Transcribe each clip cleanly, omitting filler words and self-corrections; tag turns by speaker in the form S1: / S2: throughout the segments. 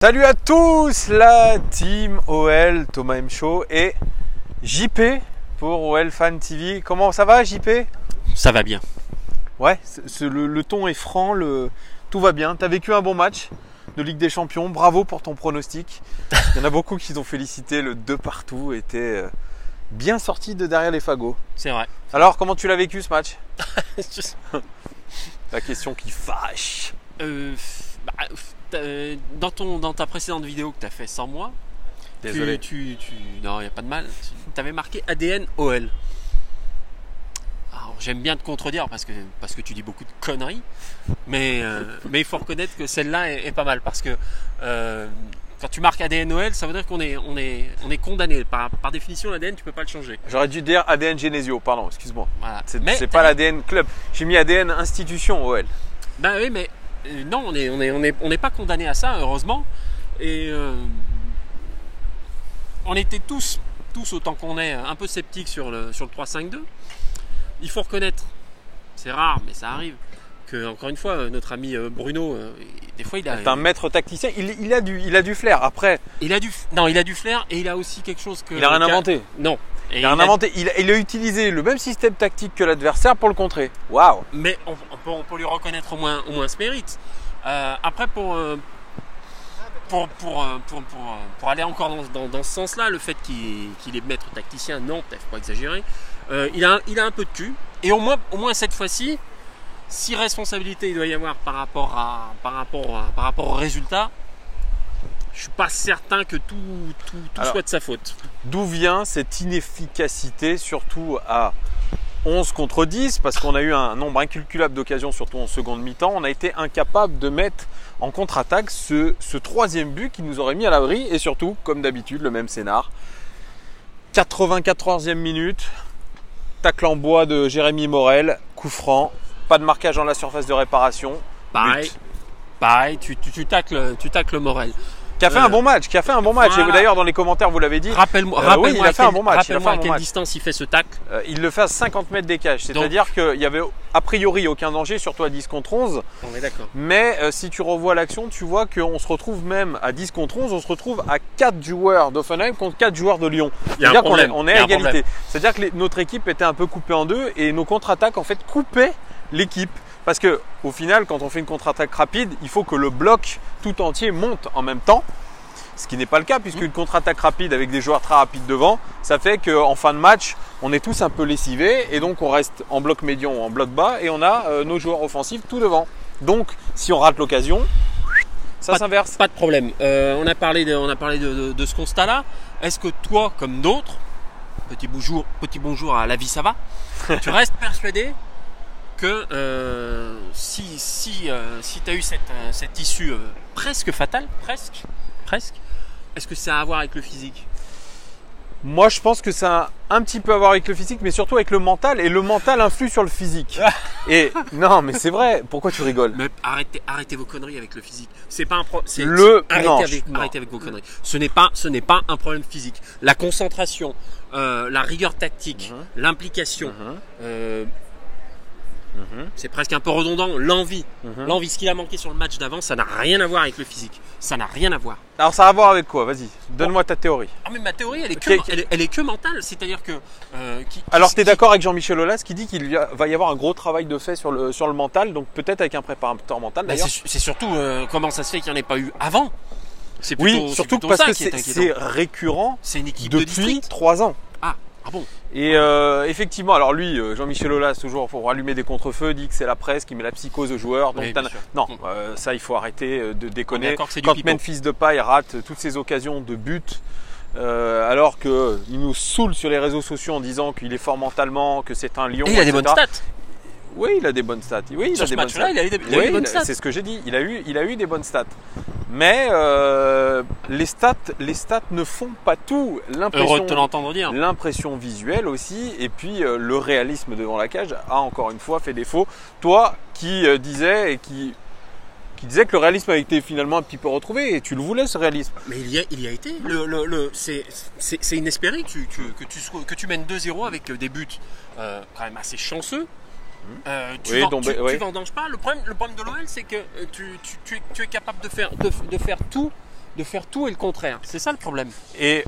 S1: Salut à tous, la team OL, Thomas M Show et JP pour OL Fan TV. Comment ça va JP?
S2: Ça va bien.
S1: Ouais, le ton est franc, tout va bien. Tu as vécu un bon match de Ligue des Champions, bravo pour ton pronostic. Il y en a beaucoup qui t'ont félicité, le 2 partout était bien sorti de derrière les fagots.
S2: C'est vrai.
S1: Alors, comment tu l'as vécu ce match? La question qui fâche.
S2: Dans ta précédente vidéo que tu as fait sans moi,
S1: Désolé.
S2: non, il n'y a pas de mal. Tu avais marqué ADN OL. Alors, j'aime bien te contredire parce que tu dis beaucoup de conneries, mais il faut reconnaître que celle-là est pas mal parce que quand tu marques ADN OL, ça veut dire qu'on est condamné. Par définition, l'ADN, tu peux pas le changer.
S1: J'aurais dû dire ADN Genesio, pardon, excuse-moi.
S2: Voilà.
S1: C'est pas l'ADN club. J'ai mis ADN institution OL.
S2: Ben oui, mais non, on n'est pas condamné à ça, heureusement. Et on était tous autant qu'on est, un peu sceptiques sur le 3-5-2. Il faut reconnaître, c'est rare, mais ça arrive, que encore une fois, notre ami Bruno, des fois il a.
S1: C'est un maître tacticien. Il a du flair. Après,
S2: il a du flair et il a aussi quelque chose que.
S1: il a rien inventé.
S2: Non.
S1: Il a rien inventé. Il a utilisé le même système tactique que l'adversaire pour le contrer. Waouh!
S2: Mais on peut lui reconnaître au moins ce mérite. Après, pour aller encore dans ce sens-là, le fait qu'il est maître tacticien, non, peut-être pas exagérer. Il a un peu de cul. Et au moins cette fois-ci, si responsabilité il doit y avoir par rapport au résultat, je suis pas certain que tout soit de sa faute.
S1: D'où vient cette inefficacité, surtout à 11 contre 10, parce qu'on a eu un nombre incalculable d'occasions, surtout en seconde mi-temps. On a été incapable de mettre en contre-attaque ce troisième but qui nous aurait mis à l'abri. Et surtout, comme d'habitude, le même scénar. 94e minute, tacle en bois de Jérémy Morel, coup franc, pas de marquage dans la surface de réparation.
S2: Pareil, tu tacles Morel.
S1: Qui a fait un bon match,
S2: Voilà.
S1: Et d'ailleurs, dans les commentaires, vous l'avez dit.
S2: Rappelle-moi
S1: oui, il a fait un bon match.
S2: Rappelle-moi à quelle distance il fait ce tacle.
S1: Il le fait à 50 mètres des cages. C'est-à-dire qu'il y avait a priori aucun danger, surtout à 10 contre 11.
S2: On est d'accord.
S1: Mais si tu revois l'action, tu vois qu'on se retrouve même à 10 contre 11, on se retrouve à 4 joueurs d'Offenheim contre 4 joueurs de Lyon. C'est-à-dire qu'on est à égalité. C'est-à-dire que notre équipe était un peu coupée en deux et nos contre-attaques en fait coupaient l'équipe. Parce que au final, quand on fait une contre-attaque rapide, il faut que le bloc tout entier monte en même temps. Ce qui n'est pas le cas, puisqu'une contre-attaque rapide avec des joueurs très rapides devant, ça fait qu'en fin de match, on est tous un peu lessivés et donc on reste en bloc médian ou en bloc bas et on a nos joueurs offensifs tout devant. Donc, si on rate l'occasion, ça s'inverse.
S2: Pas de problème. On a parlé de ce constat-là. Est-ce que toi, comme d'autres, petit bonjour à la vie, ça va, tu restes persuadé que si tu as eu cette issue presque fatale, presque, est-ce que ça a à voir avec le physique?
S1: Moi, je pense que ça a un petit peu à voir avec le physique, mais surtout avec le mental. Et le mental influe sur le physique. Et non, mais c'est vrai. Pourquoi tu rigoles?
S2: Mais arrêtez vos conneries avec le physique. C'est pas un arrêtez avec vos conneries. Ce n'est pas un problème physique. La concentration, la rigueur tactique, l'implication. C'est presque un peu redondant. L'envie, ce qu'il a manqué sur le match d'avant, ça n'a rien à voir avec le physique. Ça n'a rien à voir.
S1: Alors ça a à voir avec quoi? Vas-y, donne-moi ta théorie.
S2: Ah mais ma théorie, elle est que mentale. C'est-à-dire que.
S1: Alors tu es d'accord avec Jean-Michel Aulas qui dit qu'il va y avoir un gros travail de fait sur le mental, donc peut-être avec un préparateur mental d'ailleurs.
S2: C'est surtout comment ça se fait qu'il n'y en ait pas eu avant.
S1: Oui, surtout parce que c'est récurrent.
S2: C'est une équipe
S1: depuis
S2: de district.
S1: 3 ans.
S2: Ah bon.
S1: Et effectivement, alors lui, Jean-Michel Aulas, toujours pour allumer des contre-feux, dit que c'est la presse qui met la psychose aux joueurs. Donc non, ça il faut arrêter de déconner. Quand Memphis Depay rate toutes ses occasions de but, alors qu'il nous saoule sur les réseaux sociaux en disant qu'il est fort mentalement, que c'est un lion.
S2: Et il a des bonnes stats.
S1: Oui, il a des bonnes stats. Oui,
S2: sur ce match-là, il a eu des bonnes stats.
S1: C'est ce que j'ai dit. Il a eu des bonnes stats. Mais les stats ne font pas tout.
S2: Heureux de te l'entendre dire.
S1: L'impression visuelle aussi, et puis le réalisme devant la cage a encore une fois fait défaut. Toi qui disais que le réalisme a été finalement un petit peu retrouvé, et tu le voulais ce réalisme.
S2: Mais il y a été. C'est inespéré que tu mènes 2-0 avec des buts quand même assez chanceux. Tu vendanges pas. Le problème de l'OL, c'est que tu es capable de faire tout de faire tout et le contraire. C'est ça le problème.
S1: Et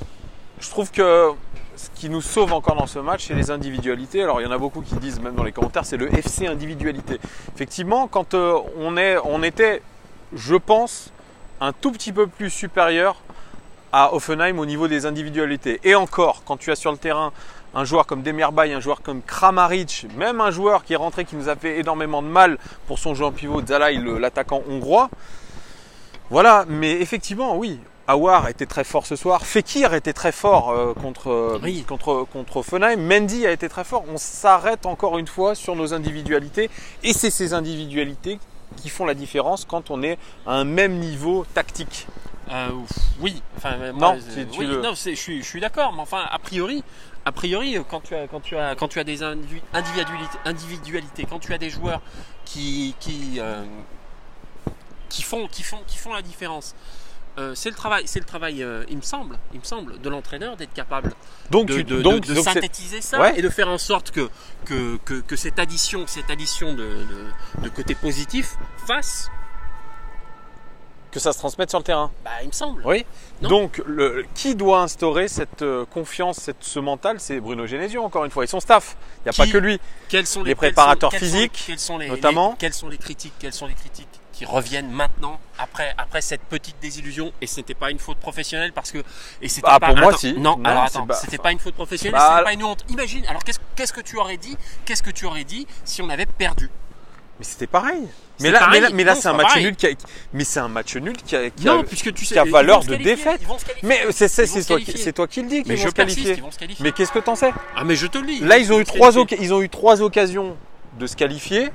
S1: je trouve que ce qui nous sauve encore dans ce match, c'est les individualités. Alors il y en a beaucoup qui disent, même dans les commentaires, c'est le FC individualité. Effectivement, quand on était, je pense, un tout petit peu plus supérieur à Hoffenheim au niveau des individualités. Et encore, quand tu as sur le terrain un joueur comme Demirbay, un joueur comme Kramaric, même un joueur qui est rentré, qui nous a fait énormément de mal pour son jeu en pivot, Zalai, l'attaquant hongrois. Voilà, mais effectivement, oui, Aouar était très fort ce soir. Fekir était très fort contre Hoffenheim. Mendy a été très fort. On s'arrête encore une fois sur nos individualités. Et c'est ces individualités qui font la différence quand on est à un même niveau tactique.
S2: Oui, enfin,
S1: moi,
S2: je suis d'accord, mais enfin, a priori, quand tu as des individualités, quand tu as des joueurs qui font la différence, c'est le travail, il me semble, de l'entraîneur d'être capable de synthétiser ça, ouais, et de faire en sorte que cette addition de côté positif fasse
S1: que ça se transmette sur le terrain.
S2: Bah, il me semble.
S1: Oui. Non. Donc, qui doit instaurer cette confiance, ce mental, c'est Bruno Genesio, encore une fois, et son staff. Il n'y a pas que lui.
S2: Quels sont
S1: les préparateurs physiques, notamment.
S2: Quelles sont les critiques qui reviennent maintenant après cette petite désillusion? Et ce n'était pas une faute professionnelle parce que
S1: pour moi si.
S2: Non, alors attends, c'était pas une faute professionnelle, c'était pas une honte. Imagine. Alors qu'est-ce que tu aurais dit? Qu'est-ce que tu aurais dit si on avait perdu?
S1: Mais c'était pareil. Mais là, c'est un match nul c'est un match nul qui a valeur de défaite. Mais c'est toi qui le dis qu'ils vont se qualifier. Mais qu'est-ce que t'en sais?
S2: Ah, mais je te le dis.
S1: Là, ils ont eu trois occasions de se qualifier.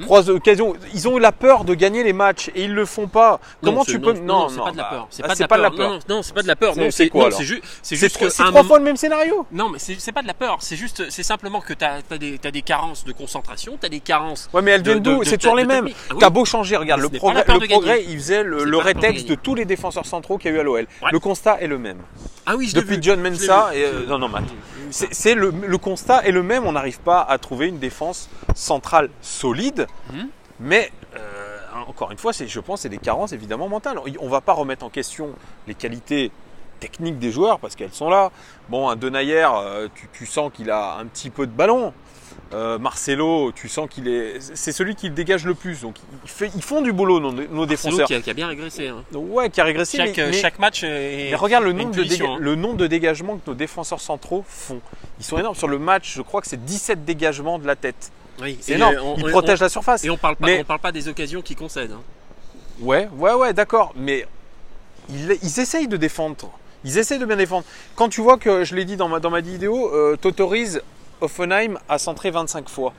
S1: Trois occasions. Ils ont eu la peur de gagner les matchs et ils le font pas. Comment tu peux?
S2: Non, c'est pas de la peur.
S1: C'est pas de la peur.
S2: Non, c'est pas de la peur.
S1: C'est quoi alors?
S2: C'est juste que
S1: c'est trois fois le même scénario.
S2: Non, mais c'est pas de la peur. C'est simplement que t'as des carences de concentration, t'as des carences.
S1: Ouais, mais elles viennent d'où? C'est toujours les mêmes. T'as beau changer, regarde le progrès, il faisait le rétexte de tous les défenseurs centraux qu'il y a eu à l'OL. Le constat est le même.
S2: Ah oui,
S1: depuis John Mensah et non, Matt. C'est le constat est le même. On n'arrive pas à trouver une défense centrale solide, mais encore une fois, je pense, c'est des carences évidemment mentales. On ne va pas remettre en question les qualités techniques des joueurs parce qu'elles sont là. Bon, un Denayer, tu sens qu'il a un petit peu de ballon. Marcelo, tu sens c'est celui qui le dégage le plus. Donc ils font du boulot nos défenseurs.
S2: Qui a bien régressé. Hein.
S1: Ouais, qui a régressé.
S2: Chaque match.
S1: Mais regarde le nombre de dégagements que nos défenseurs centraux font. Ils sont énormes. Sur le match, je crois que c'est 17 dégagements de la tête.
S2: Oui,
S1: c'est énorme. Ils protègent la surface.
S2: Et on parle pas des occasions qu'ils concèdent. Hein.
S1: Ouais, d'accord. Mais ils essayent de défendre. Ils essayent de bien défendre. Quand tu vois que, je l'ai dit dans ma vidéo, t'autorises Hoffenheim a centré 25 fois.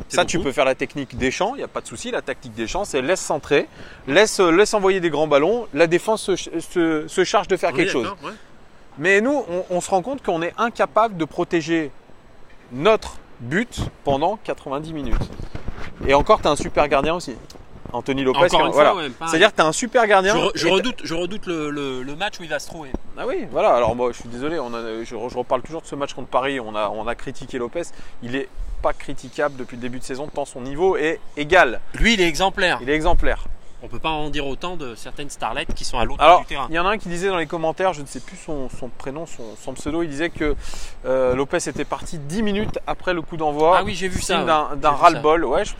S1: Ça, tu peux faire la technique Deschamps, il n'y a pas de souci. La tactique Deschamps, c'est laisse centrer, laisse envoyer des grands ballons, la défense se charge de faire quelque chose. Ouais. Mais nous, on se rend compte qu'on est incapable de protéger notre but pendant 90 minutes. Et encore, tu as un super gardien aussi. Anthony Lopez, voilà. Ouais, c'est-à-dire que tu as un super gardien.
S2: Je redoute le match où il va se trouver.
S1: Ah oui, voilà. Alors moi, je suis désolé, je reparle toujours de ce match contre Paris. On a critiqué Lopez. Il est pas critiquable depuis le début de saison, tant son niveau est égal.
S2: Lui, il est exemplaire.
S1: On
S2: peut pas en dire autant de certaines starlets qui sont à l'autre
S1: bout
S2: du terrain.
S1: Il y en a un qui disait dans les commentaires, je ne sais plus son prénom, son pseudo, il disait que Lopez était parti 10 minutes après le coup d'envoi.
S2: Ah oui, j'ai vu ça.
S1: D'un ras-le-bol. Ouais, je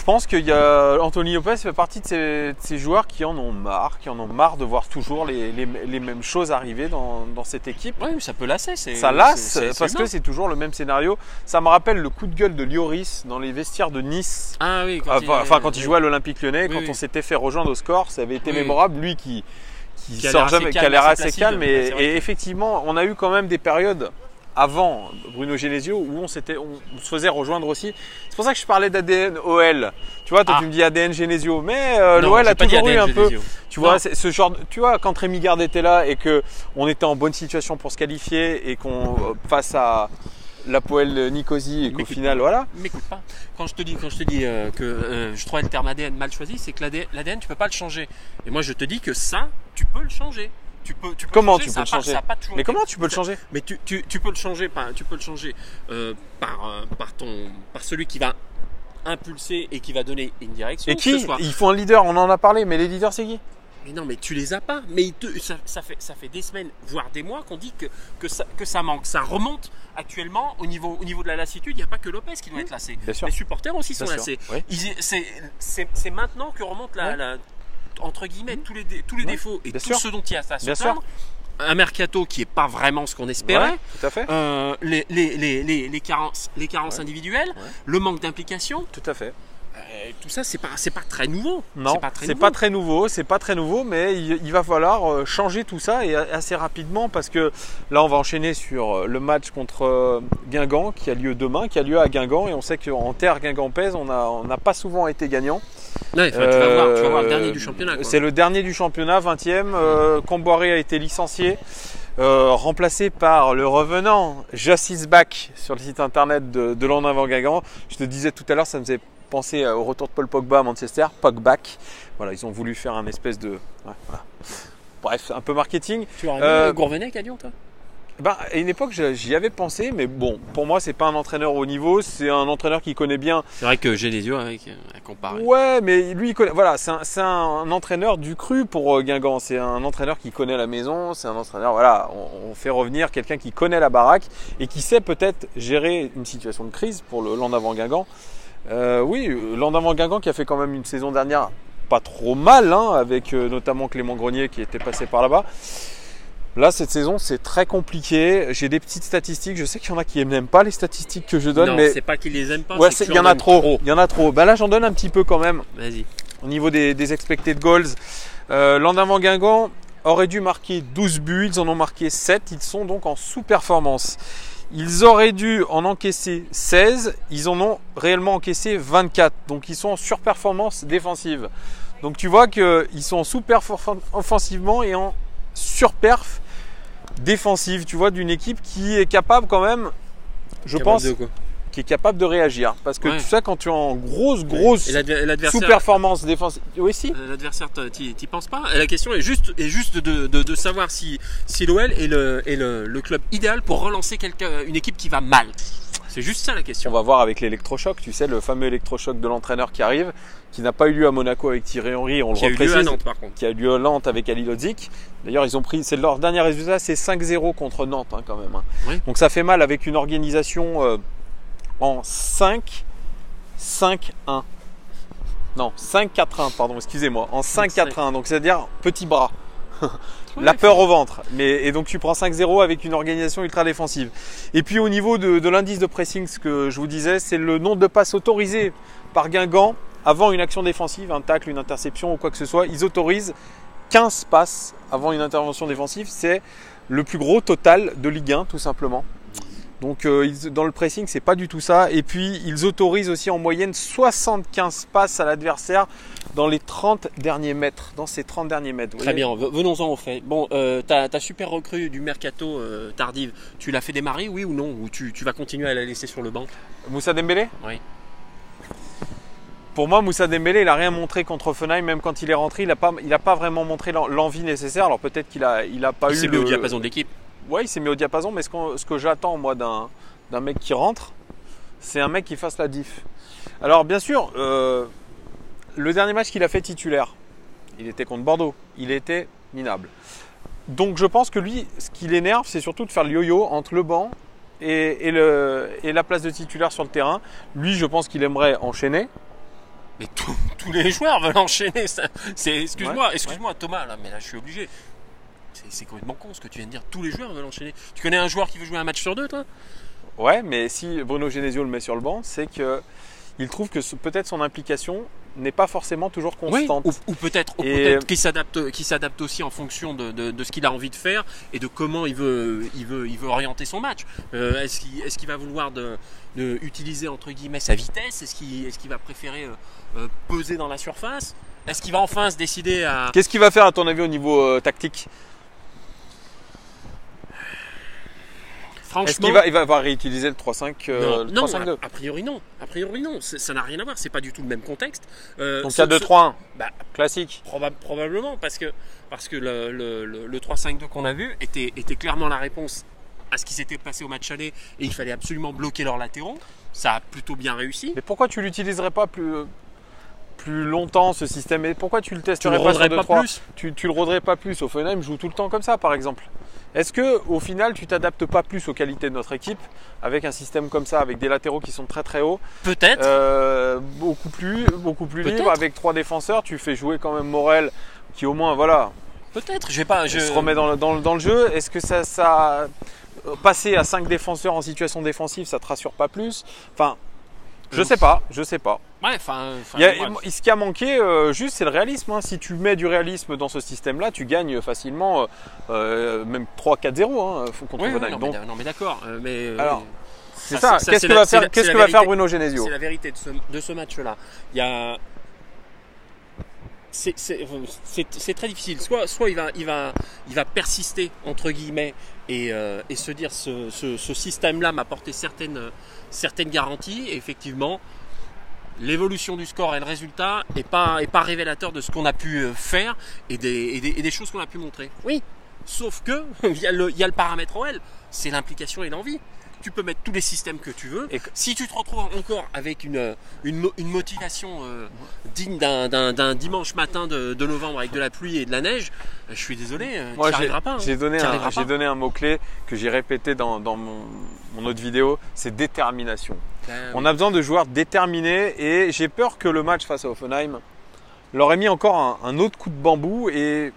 S1: pense qu'il y a Anthony Lopez fait partie de ces joueurs qui en ont marre de voir toujours les mêmes choses arriver dans cette équipe.
S2: Oui, ça peut lasser.
S1: Ça lasse parce que c'est toujours le même scénario. Ça me rappelle le coup de gueule de Lloris dans les vestiaires de Nice.
S2: Ah oui,
S1: quand il jouait à l'Olympique Lyonnais, quand on s'était fait rejoindre au score, ça avait été mémorable. Lui qui sort jamais, qui a l'air assez calme. Et effectivement, on a eu quand même des périodes avant Bruno Genesio où on se faisait rejoindre aussi. C'est pour ça que je parlais d'ADN OL. Tu vois, toi tu me dis ADN Genesio, mais l'OL a toujours eu un peu. Tu vois, c'est ce genre. Tu vois, quand Rémi Garde était là et que on était en bonne situation pour se qualifier et qu'on face à l'Hapoel Nicosie et qu'au final, voilà.
S2: M'écoute pas. Quand je te dis que je trouvais le terme ADN mal choisi, c'est que l'ADN tu peux pas le changer. Et moi je te dis que ça, tu peux le changer.
S1: Comment tu peux le changer? Mais comment tu peux le changer?
S2: Mais tu peux le changer par celui qui va impulser et qui va donner une direction.
S1: Et qui? Il faut un leader, on en a parlé, mais les leaders c'est qui?
S2: Mais non, mais tu les as pas. Mais ça fait des semaines, voire des mois qu'on dit que ça manque. Ça remonte actuellement au niveau de la lassitude. Il n'y a pas que Lopez qui doit être lassé. Les supporters aussi sont lassés. Oui. C'est maintenant que remonte entre guillemets tous les défauts et tout ce dont il y a à se plaindre. Un mercato qui n'est pas vraiment ce qu'on espérait.
S1: Tout à fait.
S2: Les carences individuelles, le manque d'implication.
S1: Tout à fait.
S2: Tout ça, c'est pas très nouveau.
S1: Non, c'est pas très nouveau, mais il va falloir changer tout ça et assez rapidement parce que là, on va enchaîner sur le match contre Guingamp qui a lieu demain, qui a lieu à Guingamp et on sait qu'en terre guingampaise, on n'a pas souvent été gagnant.
S2: Ouais, tu vas voir le dernier du championnat.
S1: C'est le dernier du championnat, 20e. Comboiré a été licencié. Remplacé par le revenant Justice Back sur le site internet de l'En-Avant Guingamp. Je te disais tout à l'heure, ça me faisait penser au retour de Paul Pogba à Manchester, Pogback. Voilà, ils ont voulu faire un espèce de... Ouais, voilà. Bref, un peu marketing.
S2: Tu aurais vu Gourvenec à Lyon, toi?
S1: À une époque, j'y avais pensé, mais bon, pour moi, c'est pas un entraîneur au niveau, c'est un entraîneur qui connaît bien.
S2: C'est vrai que j'ai les yeux à comparer.
S1: Ouais, mais lui, il connaît. Voilà, c'est un entraîneur du cru pour Guingamp. C'est un entraîneur qui connaît la maison. C'est un entraîneur. Voilà, on fait revenir quelqu'un qui connaît la baraque et qui sait peut-être gérer une situation de crise pour le L'En-Avant Guingamp. Oui, L'En-Avant Guingamp qui a fait quand même une saison dernière pas trop mal, hein, avec notamment Clément Grenier qui était passé par là-bas. Là, cette saison, c'est très compliqué. J'ai des petites statistiques. Je sais qu'il y en a qui n'aiment pas les statistiques que je donne.
S2: Non,
S1: mais
S2: c'est pas qu'ils les aiment pas.
S1: Ouais, il y en a trop. Il y en a trop. Là, j'en donne un petit peu quand même.
S2: Vas-y.
S1: Au niveau des expected goals, L'En-Avant Guingamp aurait dû marquer 12 buts. Ils en ont marqué 7. Ils sont donc en sous-performance. Ils auraient dû en encaisser 16. Ils en ont réellement encaissé 24. Donc, ils sont en surperformance défensive. Donc, tu vois qu'ils sont en sous-perf offensivement et en surperf défensive, tu vois, d'une équipe qui est capable quand même, je pense, qui est capable de réagir. Parce que tu sais, quand tu es en grosse sous-performance défensive, oui, si.
S2: L'adversaire, t'y penses pas. Et la question est juste de savoir si l'OL est le club idéal pour relancer une équipe qui va mal. C'est juste ça la question.
S1: On va voir avec l'électrochoc, tu sais, le fameux électrochoc de l'entraîneur qui arrive, qui n'a pas eu lieu à Monaco avec Thierry Henry, on le reprécise. Qui a eu lieu à Nantes par contre. Qui a eu lieu à Nantes avec Ali Lodzik. D'ailleurs, ils ont pris, c'est leur dernier résultat, c'est 5-0 contre Nantes hein, quand même. Hein. Oui. Donc ça fait mal avec une organisation en 5-5-1. Non, 5-4-1, pardon, excusez-moi. En 5-4-1, donc c'est-à-dire petit bras. La peur au ventre. Et donc tu prends 5-0 avec une organisation ultra défensive. Et puis au niveau de l'indice de pressing, ce que je vous disais, c'est le nombre de passes autorisées par Guingamp avant une action défensive, un tacle, une interception ou quoi que ce soit. Ils autorisent 15 passes avant une intervention défensive. C'est le plus gros total de Ligue 1 tout simplement. Donc dans le pressing, c'est pas du tout ça. Et puis ils autorisent aussi en moyenne 75 passes à l'adversaire dans les 30 derniers mètres, dans ces 30 derniers mètres.
S2: Très bien, venons-en au fait. Bon, ta super recrue du mercato tardive, tu l'as fait démarrer, oui ou non? Ou tu vas continuer à la laisser sur le banc?
S1: Moussa Dembélé?
S2: Oui.
S1: Pour moi, Moussa Dembélé, il n'a rien montré contre Offenheim, même quand il est rentré, il n'a pas vraiment montré l'envie nécessaire. Alors peut-être qu'il a pas eu.
S2: Il s'est mis au diapason de l'équipe.
S1: Ouais, il s'est mis au diapason, mais ce que j'attends moi d'un mec qui rentre, c'est un mec qui fasse la diff. Alors bien sûr, le dernier match qu'il a fait titulaire, il était contre Bordeaux, il était minable. Donc je pense que lui, ce qui l'énerve, c'est surtout de faire le yo-yo entre le banc et la place de titulaire sur le terrain. Lui, je pense qu'il aimerait enchaîner.
S2: Mais tous les joueurs veulent enchaîner. Excuse-moi Thomas, là, mais là je suis obligé. C'est complètement con ce que tu viens de dire. Tous les joueurs veulent enchaîner. Tu connais un joueur qui veut jouer un match sur deux, toi?
S1: Ouais, mais si Bruno Genesio le met sur le banc, c'est qu'il trouve que peut-être son implication n'est pas forcément toujours constante.
S2: Oui, ou peut-être qu'il s'adapte aussi en fonction de ce qu'il a envie de faire et de comment il veut orienter son match. Est-ce qu'il va vouloir utiliser entre guillemets sa vitesse? Est-ce qu'il va préférer peser dans la surface? Est-ce qu'il va enfin se décider à...
S1: Qu'est-ce qu'il va faire à ton avis au niveau tactique?
S2: Franchement,
S1: est-ce qu'il va réutiliser le 3-5
S2: non, a priori non. Ça n'a rien à voir. C'est pas du tout le même contexte.
S1: Donc il y a 2-3-1 classique.
S2: Probablement parce que le 3-5-2 qu'on a vu était clairement la réponse à ce qui s'était passé au match aller et il fallait absolument bloquer leurs latéraux. Ça a plutôt bien réussi.
S1: Mais pourquoi tu l'utiliserais pas plus plus longtemps ce système. Et pourquoi tu le testerais pas sur 2-3 tu le roderais pas plus? Offenheim joue tout le temps comme ça, par exemple. Est-ce que au final, tu t'adaptes pas plus aux qualités de notre équipe avec un système comme ça, avec des latéraux qui sont très très hauts?
S2: Peut-être.
S1: Beaucoup plus libre. Avec 3 défenseurs, tu fais jouer quand même Morel, qui au moins, voilà.
S2: Peut-être. Je
S1: se remet dans le jeu. Est-ce que ça passer à 5 défenseurs en situation défensive, ça te rassure pas plus? Enfin, je sais pas.
S2: Ouais,
S1: ce qui a manqué, juste, c'est le réalisme. Hein. Si tu mets du réalisme dans ce système-là, tu gagnes facilement, même 3-4-0 contre Offenheim.
S2: Non, mais d'accord.
S1: Alors, c'est ça. Qu'est-ce que va faire Bruno Genesio?
S2: C'est la vérité de ce match-là. C'est très difficile. Soit il va persister entre guillemets et se dire ce système-là m'a apporté certaines garanties. Et effectivement, l'évolution du score et le résultat est pas révélateur de ce qu'on a pu faire et des choses qu'on a pu montrer. Oui, sauf que il y a le paramètre OL, c'est l'implication et l'envie. Tu peux mettre tous les systèmes que tu veux. Et si tu te retrouves encore avec une motivation digne d'un dimanche matin de novembre avec de la pluie et de la neige, je suis désolé, tu n'y arriveras pas.
S1: J'ai donné un mot-clé que j'ai répété dans mon autre vidéo, c'est détermination. On a besoin de joueurs déterminés et j'ai peur que le match face à Offenheim leur ait mis encore un autre coup de bambou et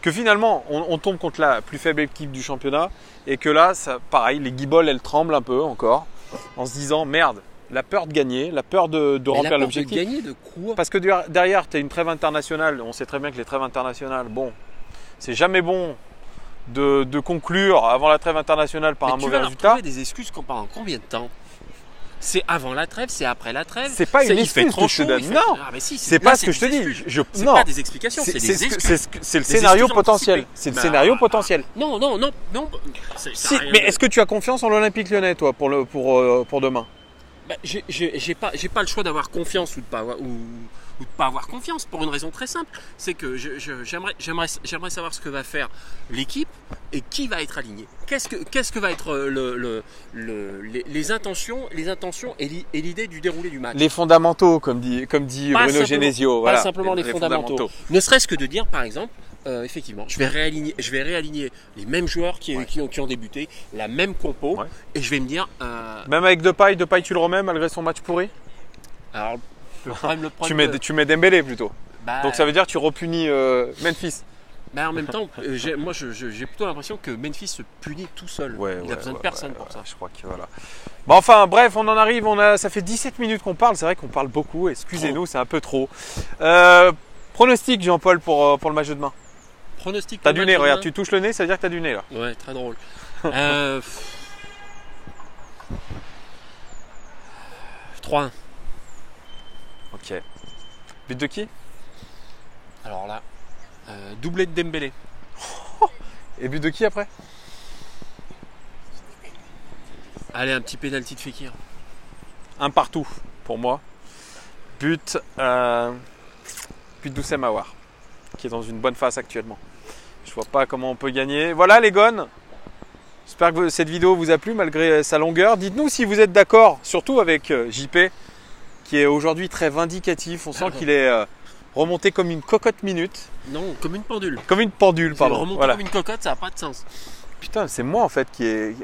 S1: que finalement on tombe contre la plus faible équipe du championnat et que là, pareil, les guibolles elles tremblent un peu encore en se disant merde, la peur de gagner, la peur de remplir l'objectif.
S2: De gagner de quoi?
S1: Parce que derrière, tu as une trêve internationale, on sait très bien que les trêves internationales, bon, c'est jamais bon de conclure avant la trêve internationale par un mauvais résultat.
S2: Tu vas trouver des excuses pendant combien de temps? C'est avant la trêve, c'est après la trêve.
S1: C'est pas une excuse que je te donne. Non, c'est pas ce que je te dis.
S2: C'est pas des explications, c'est des excuses.
S1: C'est le scénario potentiel. C'est le scénario potentiel.
S2: Non.
S1: Mais est-ce que tu as confiance en l'Olympique Lyonnais, toi, pour demain?
S2: J'ai pas le choix d'avoir confiance ou de pas avoir confiance pour une raison très simple, c'est que j'aimerais savoir ce que va faire l'équipe et qui va être aligné. Qu'est-ce que va être les intentions et l'idée du déroulé du match.
S1: Les fondamentaux, comme dit Bruno Genesio.
S2: Pas simplement les fondamentaux. Ne serait-ce que de dire, par exemple, effectivement, je vais réaligner les mêmes joueurs qui ont débuté, la même compo, et je vais me dire.
S1: Même avec Depay, tu le remets malgré son match pourri?
S2: Alors, le problème
S1: tu mets Dembélé plutôt. Donc ça veut dire que tu repunis Memphis.
S2: En même temps, moi j'ai plutôt l'impression que Memphis se punit tout seul. Il a besoin de personne pour ça.
S1: Je crois que voilà. Bon, enfin bref, on en arrive. Ça fait 17 minutes qu'on parle. C'est vrai qu'on parle beaucoup. Excusez-nous, c'est un peu trop. Pronostic, Jean-Paul, pour le match de demain.
S2: Pronostic.
S1: T'as du nez, regarde, tu touches le nez, ça veut dire que t'as du nez là.
S2: Ouais, très drôle. 3-1.
S1: Ok. But de qui?
S2: Alors là, doublé de Dembélé.
S1: Et but de qui après?
S2: Allez, un petit pénalty de Fekir.
S1: Un partout pour moi. But d'Oussem Aouar, qui est dans une bonne phase actuellement. Je vois pas comment on peut gagner. Voilà les gones. J'espère que cette vidéo vous a plu malgré sa longueur. Dites-nous si vous êtes d'accord, surtout avec JP, qui est aujourd'hui très vindicatif. On sent qu'il est remonté comme une cocotte minute.
S2: Non, comme une pendule.
S1: Comme une pendule, pardon.
S2: Remonté comme une cocotte, ça n'a pas de sens.
S1: Putain, c'est moi en fait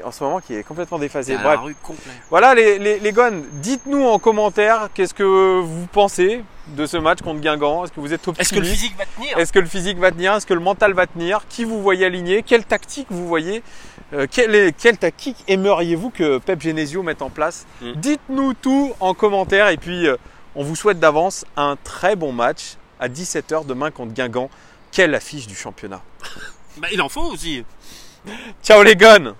S1: en ce moment qui est complètement déphasé.
S2: Bref. La rue complète.
S1: Voilà les gones, dites-nous en commentaire qu'est-ce que vous pensez de ce match contre Guingamp. Est-ce que vous êtes optimiste?
S2: Est-ce que le physique va tenir?
S1: Est-ce que le physique va tenir? Est-ce que le mental va tenir? Qui vous voyez aligné? Quelle tactique vous voyez? Quelle tactique aimeriez-vous que Pep Genesio mette en place? Dites-nous tout en commentaire et puis on vous souhaite d'avance un très bon match à 17h demain contre Guingamp. Quelle affiche du championnat!
S2: Il en faut aussi.
S1: Ciao les gones!